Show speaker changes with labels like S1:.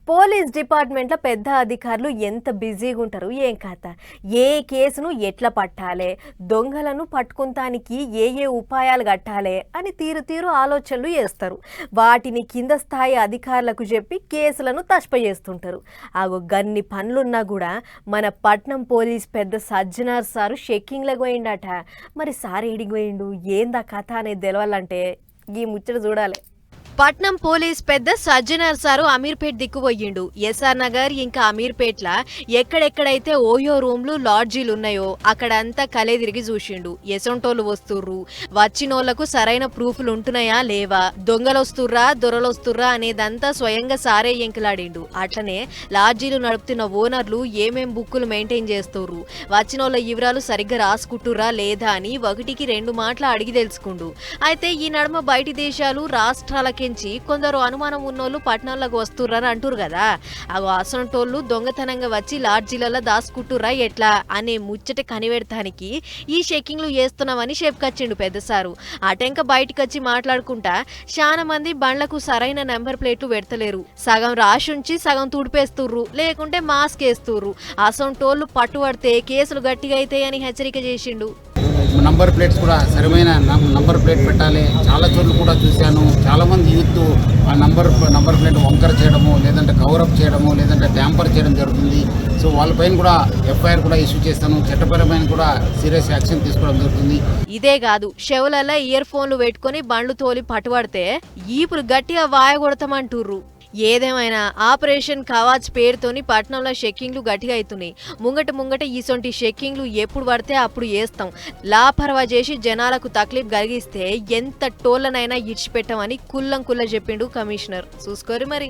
S1: Police డిపార్ట్మెంట్లో పెద్ద అధికారులు ఎంత బిజీగా ఉంటారు ఏం కథ. ఏ కేసును ఎట్లా పట్టాలి, దొంగలను పట్టుకుంటానికి ఏ ఉపాయాలు కట్టాలి అని తీరు తీరు ఆలోచనలు చేస్తారు. వాటిని కింద స్థాయి అధికారులకు చెప్పి కేసులను తష్పచేస్తుంటారు. ఆగో గన్ని పనులున్నా కూడా మన పట్నం పోలీస్ పెద్ద సజ్జనార్ సారు షెక్కింగ్లకు పోయిండట. మరి సార్ ఏడికి పోయిండు, ఏందా కథ అనేది తెలవాలంటే ఈ ముచ్చట చూడాలి. పట్నం పోలీస్ పెద్ద సజ్జనార్ సారు అమీర్పేట్ దిక్కుపోయిండు. ఎస్ఆర్ నగర్ ఇంకా అమీర్పేట్ల ఎక్కడెక్కడైతే ఓయో రూమ్లు లాడ్జీలు ఉన్నాయో అక్కడంతా కలే తిరిగి చూసిండు. ఎసొంటోళ్ళు వస్తుర్రు, వచ్చినోళ్లకు సరైన ప్రూఫ్లు ఉంటున్నాయా లేవా, దొంగలొస్తుర్రా దొరలొస్తుర్రా అనేదంతా స్వయంగా సారే ఎంకలాడిండు. అట్లనే లాడ్జీలు నడుపుతున్న ఓనర్లు ఏమేం బుక్కులు మెయింటైన్ చేస్తుర్రు, వచ్చినోళ్ళ వివరాలు సరిగ్గా రాసుకుంటుర్రా లేదా అని ఒకటికి రెండు మాటలు అడిగి తెలుసుకుండు. అయితే ఈ నడుమ బయటి దేశాలు రాష్ట్రాలకి కొందరు అనుమానం ఉన్నోళ్ళు పట్టణాలకు వస్తుర్రని అంటురు కదా. అసంటోళ్ళు దొంగతనంగా వచ్చి లాడ్జీలలో దాసుకుంటుర్రా ఎట్లా అనే ముచ్చట కనిపెడతానికి ఈ చెక్కింగ్లు చేస్తున్నామని చెప్పుకొచ్చిండు పెద్దసారు. అటెంక బయటకు వచ్చి మాట్లాడుకుంటా చాలా మంది బండ్లకు సరైన నెంబర్ ప్లేట్లు పెడతలేరు, సగం రాసుంచి సగం తుడిపేస్తుర్రు, లేకుంటే మాస్క్ వేస్తుర్రు. అసంటోళ్ళు పట్టుబడితే కేసులు గట్టిగా అవుతాయని హెచ్చరిక చేసిండు.
S2: నంబర్ ప్లేట్స్ కూడా సరైన నంబర్ ప్లేట్ పెట్టాలి. చాలా చోట్ల కూడా చూశాను, చాలామంది యూత్ ఆ నంబర్ ప్లేట్ వంకర చేయడము, లేదంటే కవరప్ చేయడము, లేదంటే ట్యాంపర్ చేయడం జరుగుతుంది. సో వాళ్ళపైన కూడా ఎఫ్ఐఆర్ కూడా ఇష్యూ చేస్తాను, చట్టపరమైన కూడా సీరియస్ యాక్షన్ తీసుకోవడం జరుగుతుంది.
S1: ఇదే కాదు, చెవులలో ఇయర్ ఫోన్లు పెట్టుకుని బండ్లు తోలి పట్టుబడితే ఇప్పుడు గట్టిగా వాయగొడతామంటుర్రు. ఏదేమైనా ఆపరేషన్ కవాచ్ పేరుతోని పట్నంలో షెక్కింగ్లు గట్టిగా అవుతున్నాయి. ముంగట ఈసొంటి షెక్కింగ్లు ఎప్పుడు పడితే అప్పుడు వేస్తాం, లాపర్వా చేసి జనాలకు తక్లీఫ్ కలిగిస్తే ఎంత టోళ్ళనైనా ఇడిచిపెట్టామని కుల్లం చెప్పిండు కమిషనర్. చూసుకోరు మరి.